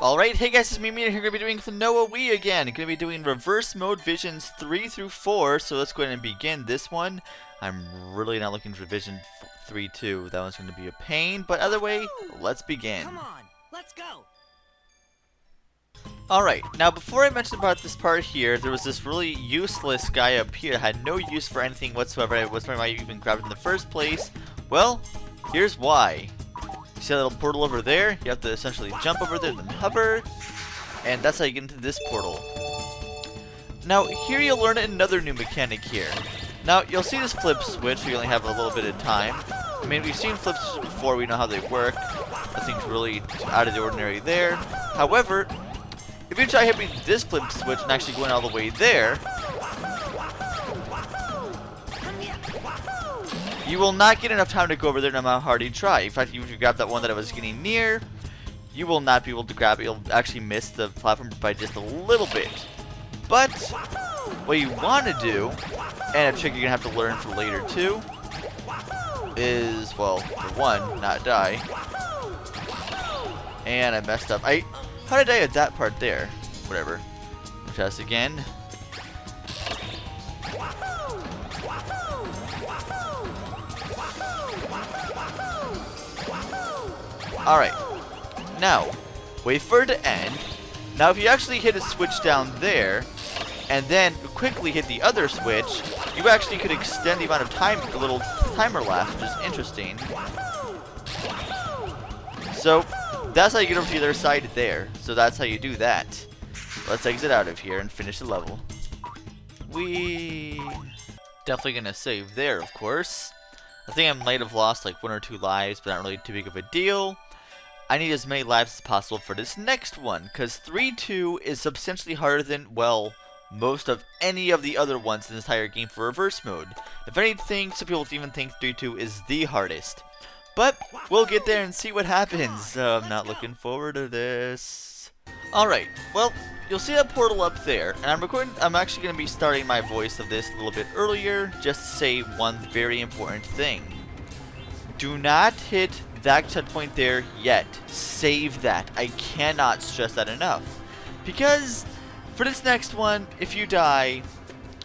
Alright, hey guys, it's me, and here we're going to be doing Klonoa Wii again. Going to be doing reverse mode visions 3 through 4, so let's go ahead and begin this one. I'm really not looking for vision 3-2. That one's going to be a pain, but either way, let's begin. Come on, let's go. Alright, now before I mentioned about this part here, there was this really useless guy up here that had no use for anything whatsoever. I was wondering why you even grabbed it in the first place. Well, here's why. You see that little portal over there? You have to essentially jump over there, then hover, and that's how you get into this portal. Now, here you'll learn another new mechanic here. Now, you'll see this flip switch, so you only have a little bit of time. I mean, we've seen flip switches before, we know how they work. Nothing's really out of the ordinary there. However, if you try hitting this flip switch and actually going all the way there, you will not get enough time to go over there no matter how hard you try. In fact, even if you grab that one that I was getting near, you will not be able to grab it. You'll actually miss the platform by just a little bit. But what you want to do, and a trick you're going to have to learn for later too, is, well, for one, not die. And I messed up. How did I die at that part there? Whatever. Try this again. Alright, now, wait for it to end. Now if you actually hit a switch down there, and then quickly hit the other switch, you actually could extend the amount of time, the little timer lasts, which is interesting. So, that's how you get over to the other side there. So that's how you do that. Let's exit out of here and finish the level. We definitely gonna save there, of course. I think I might have lost like 1 or 2 lives, but not really too big of a deal. I need as many lives as possible for this next one, because 3-2 is substantially harder than, well, most of any of the other ones in this entire game for reverse mode. If anything, some people even think 3-2 is the hardest. But we'll get there and see what happens. I'm not looking forward to this. Alright, well, you'll see that portal up there, and I'm actually going to be starting my voice of this a little bit earlier, just to say one very important thing. Do not hit that checkpoint there yet. Save that. I cannot stress that enough. Because for this next one, if you die,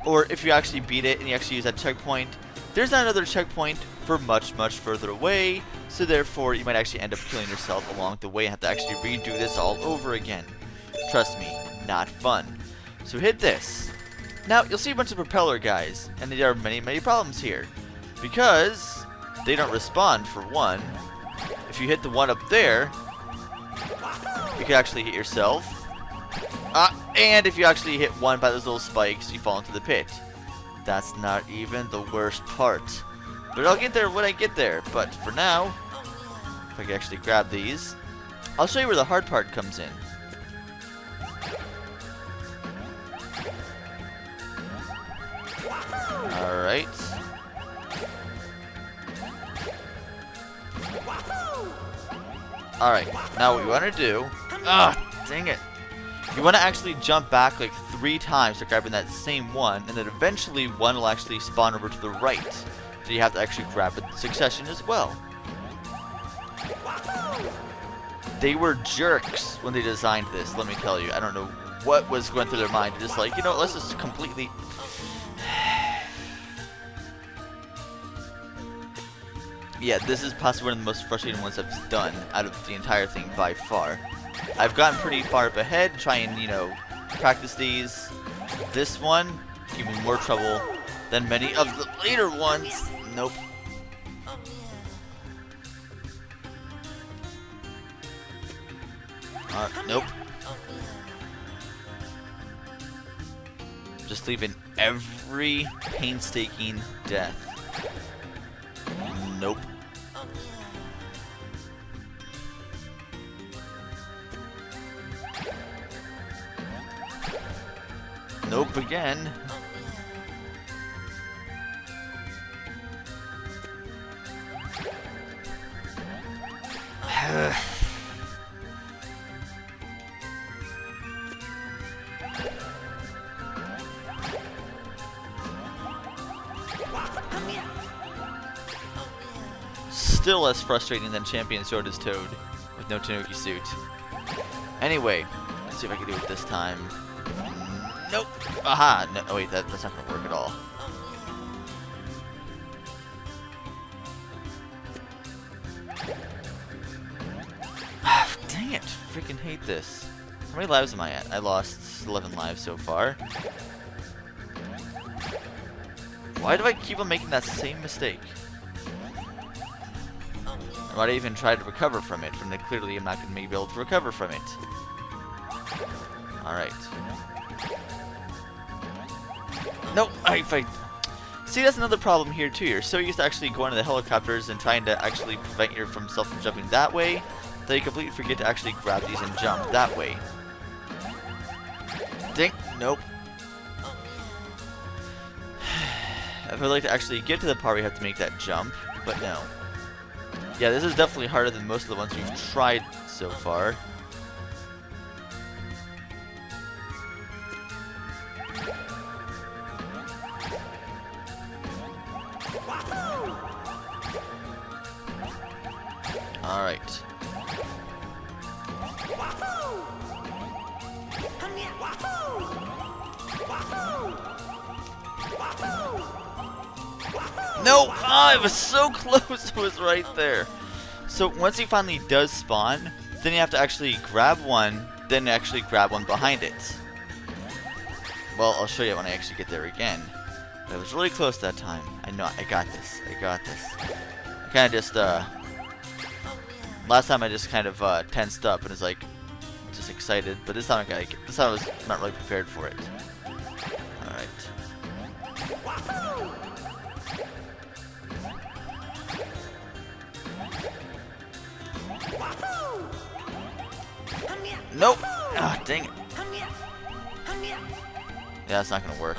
or if you actually beat it and you actually use that checkpoint, there's not another checkpoint for much, much further away, so therefore you might actually end up killing yourself along the way and have to actually redo this all over again. Trust me, not fun. So hit this. Now, you'll see a bunch of propeller guys, and there are many, many problems here. Because they don't respond, for one. If you hit the one up there, you can actually hit yourself. And if you actually hit one by those little spikes, you fall into the pit. That's not even the worst part. But I'll get there when I get there. But for now, if I can actually grab these, I'll show you where the hard part comes in. Alright. Alright, now what you want to do... dang it. You want to actually jump back like 3 times to grabbing that same one, and then eventually one will actually spawn over to the right. So you have to actually grab it in succession as well. They were jerks when they designed this, let me tell you. I don't know what was going through their mind. Just like, you know, let's just completely... Yeah, this is possibly one of the most frustrating ones I've done out of the entire thing by far. I've gotten pretty far up ahead, trying, you know, practice these. This one, give me more trouble than many of the later ones. Nope. Nope. Just leaving every painstaking death. Nope. Nope again. Still less frustrating than Champion Sword is Toad with no Tanuki suit. Anyway, let's see if I can do it this time. Nope. Aha! No, oh wait, that's not gonna work at all. Dang it! Freaking hate this. How many lives am I at? I lost 11 lives so far. Why do I keep on making that same mistake? Why do I even try to recover from it? From the clearly I'm not going to be able to recover from it. Alright. Nope! See, that's another problem here too. You're so used to actually going to the helicopters and trying to actually prevent yourself from jumping that way, that you completely forget to actually grab these and jump that way. Ding! Nope. I would like to actually get to the part where you have to make that jump, but no. Yeah, this is definitely harder than most of the ones we've tried so far. Alright. No! Ah, it was so close, it was right there. So once he finally does spawn, then you have to actually grab one, then actually grab one behind it. Well, I'll show you when I actually get there again. But I was really close that time. I know, I got this. I got this. I kind of just, last time I just kind of tensed up and was like, just excited. But this time I was not really prepared for it. Alright. Nope! Ah, oh, dang it. Yeah, that's not gonna work.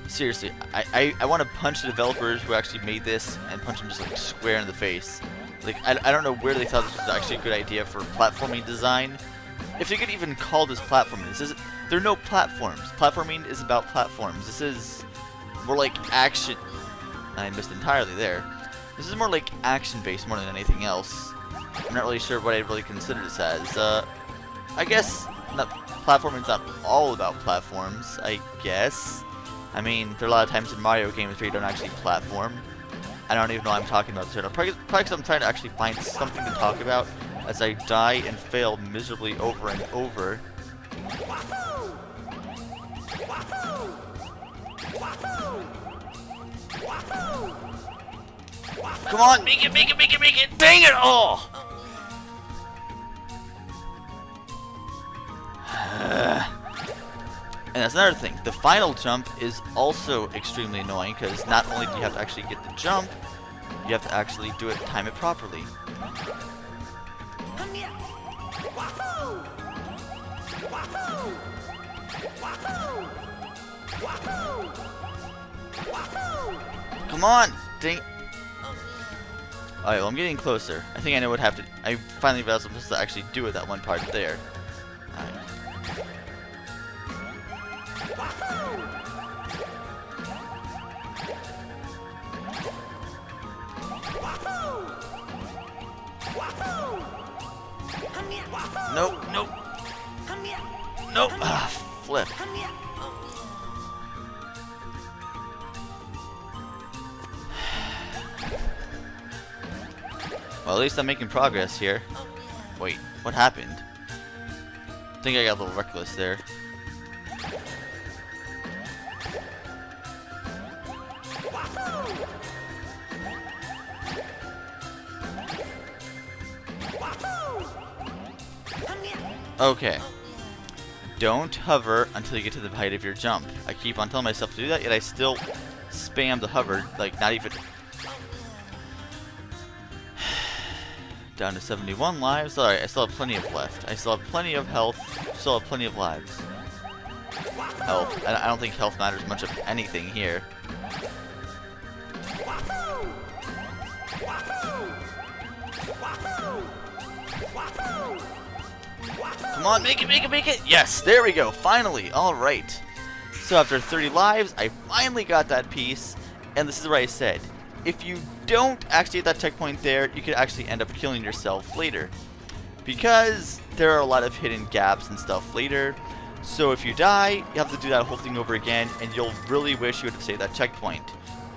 Seriously, I want to punch the developers who actually made this and punch them just like square in the face. Like, I don't know where they thought this was actually a good idea for platforming design. If you could even call this platforming, there are no platforms. Platforming is about platforms. This is more like action. I missed entirely there. This is more like action-based more than anything else. I'm not really sure what I'd really consider this as. I guess platforming's not all about platforms, I guess. I mean, there are a lot of times in Mario games where you don't actually platform. I don't even know what I'm talking about this right now. Probably because I'm trying to actually find something to talk about as I die and fail miserably over and over. Come on, make it, make it, make it, make it! Dang it! Oh! And that's another thing. The final jump is also extremely annoying because not only do you have to actually get the jump, you have to actually do it, time it properly. Come on! Dang. Alright, well, I'm getting closer. I think I know what I have to. I finally realized I'm supposed to actually do it that one part there. Alright. Nope, nope. Nope. Ah, flip. Well, at least I'm making progress here. Wait, what happened? I think I got a little reckless there. Okay. Don't hover until you get to the height of your jump. I keep on telling myself to do that, yet I still spam the hover, like not even... Down to 71 lives. Alright, I still have plenty of left. I still have plenty of health. Still have plenty of lives. Health. I don't think health matters much of anything here. Come on, make it, make it, make it! Yes, there we go, finally! Alright. So after 30 lives, I finally got that piece. And this is what I said. If you don't actually hit that checkpoint there, you could actually end up killing yourself later. because there are a lot of hidden gaps and stuff later. So if you die, you have to do that whole thing over again, and you'll really wish you would have saved that checkpoint.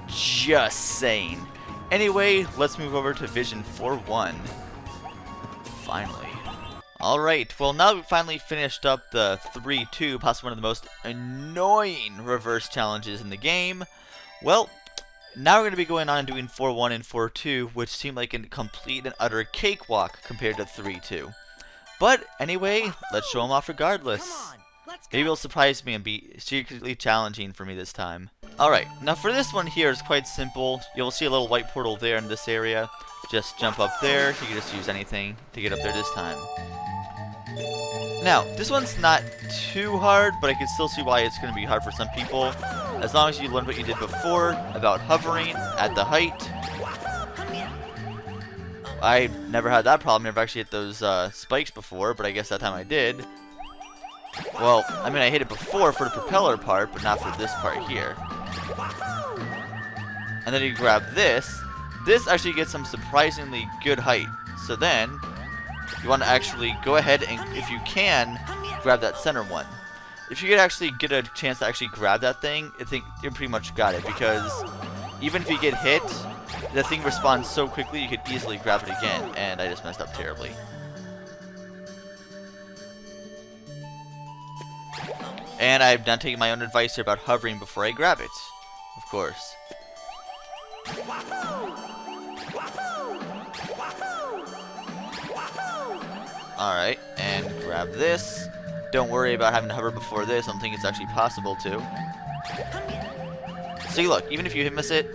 Just saying. Anyway, let's move over to Vision 4-1. Finally. Alright, well now that we've finally finished up the 3-2, possibly one of the most annoying reverse challenges in the game, well, now we're going to be going on and doing 4-1 and 4-2, which seem like a complete and utter cakewalk compared to 3-2. But anyway, let's show them off regardless. Maybe it'll surprise me and be secretly challenging for me this time. Alright, now for this one here, it's quite simple. You'll see a little white portal there in this area. Just jump up there. You can just use anything to get up there this time. Now, this one's not too hard, but I can still see why it's going to be hard for some people. As long as you learn what you did before about hovering at the height. I never had that problem. Never actually hit those spikes before, but I guess that time I did. Well, I mean, I hit it before for the propeller part, but not for this part here. And then you grab this. This actually gets some surprisingly good height. So then, you want to actually go ahead and, if you can, grab that center one. If you could actually get a chance to actually grab that thing, I think you pretty much got it. Because even if you get hit, the thing responds so quickly you could easily grab it again. And I just messed up terribly. And I'm not taking my own advice here about hovering before I grab it. Of course. Alright, and grab this. Don't worry about having to hover before this. I don't think it's actually possible to. See, look, even if you miss it,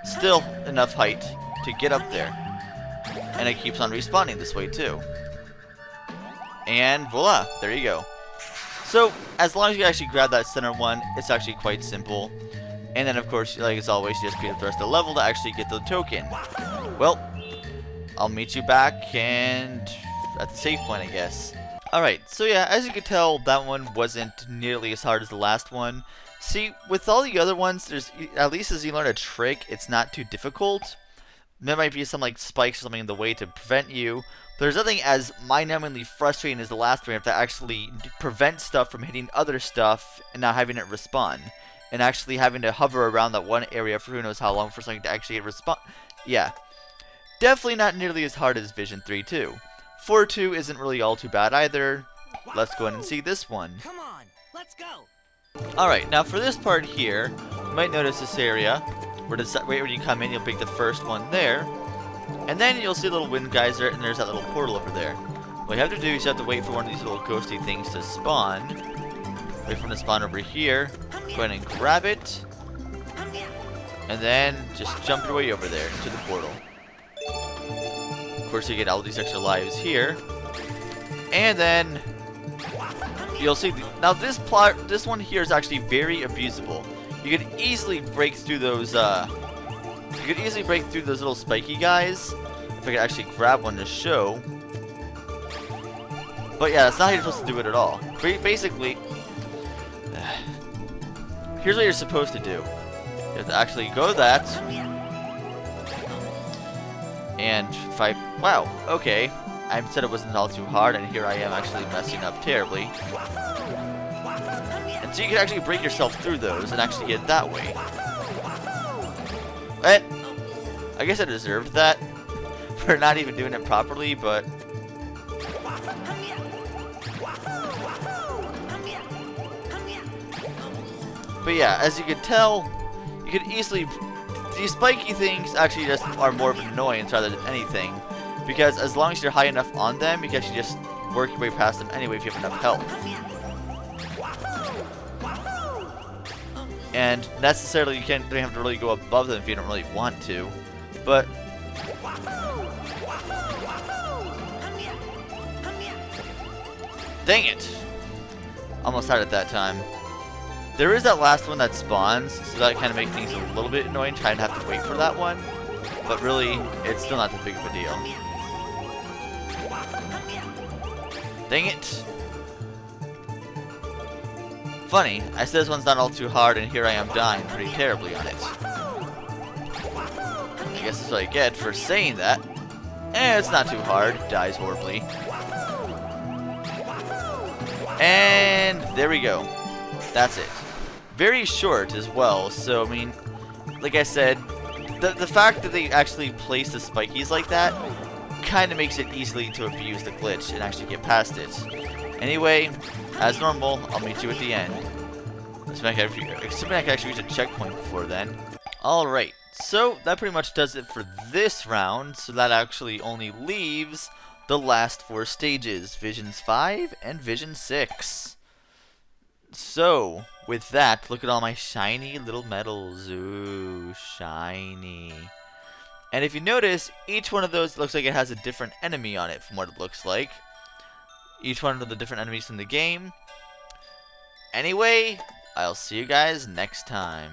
still enough height to get up there. And it keeps on respawning this way too. And voila, there you go. So, as long as you actually grab that center one, it's actually quite simple. And then, of course, like as always, you just beat up the rest of the level to actually get the token. Well, I'll meet you back and at the save point, I guess. Alright, so yeah, as you can tell, that one wasn't nearly as hard as the last one. See, with all the other ones, there's at least as you learn a trick, it's not too difficult. There might be some like spikes or something in the way to prevent you. There's nothing as mind-numbingly frustrating as the last one to actually prevent stuff from hitting other stuff and not having it respawn. And actually having to hover around that one area for who knows how long for something to actually respawn. Yeah. Definitely not nearly as hard as Vision 3-2. 4-2 isn't really all too bad either. Let's go ahead and see this one. Come on, let's go. Alright, now for this part here, you might notice this area. Where when you come in, you'll pick the first one there. And then you'll see a little wind geyser, and there's that little portal over there. What you have to do is you have to wait for one of these little ghosty things to spawn. Wait for them to spawn over here. Go ahead and grab it. And then just jump your way over there to the portal. Of course, you get all these extra lives here. And then you'll see. Now this one here is actually very abusable. You could easily break through those. You could easily break through those little spiky guys if I could actually grab one to show. But yeah, that's not how you're supposed to do it at all. Basically, here's what you're supposed to do. You have to actually go that. And fight. Wow, okay. I said it wasn't all too hard, and here I am actually messing up terribly. And so you can actually break yourself through those and actually get it that way. But I guess I deserved that for not even doing it properly, but yeah, as you can tell, you could easily, these spiky things actually just are more of an annoyance rather than anything, because as long as you're high enough on them, you can actually just work your way past them anyway if you have enough health. And necessarily you don't have to really go above them if you don't really want to. But dang it! Almost had it that time. There is that last one that spawns, so that kind of makes things a little bit annoying, trying to have to wait for that one. But really, it's still not that big of a deal. Dang it! Funny, I said this one's not all too hard, and here I am dying pretty terribly on it. I guess that's what I get for saying that. It's not too hard. Dies horribly. And there we go. That's it. Very short as well, so I mean, like I said, the fact that they actually place the spikies like that kind of makes it easily to abuse the glitch and actually get past it. Anyway, as normal, I'll meet you at the end. Assuming I can actually reach a checkpoint before then. Alright, so that pretty much does it for this round, so that actually only leaves the last 4 stages, Visions 5 and Vision 6. So, with that, look at all my shiny little medals. Ooh, shiny. And if you notice, each one of those looks like it has a different enemy on it from what it looks like. Each one of the different enemies in the game. Anyway, I'll see you guys next time.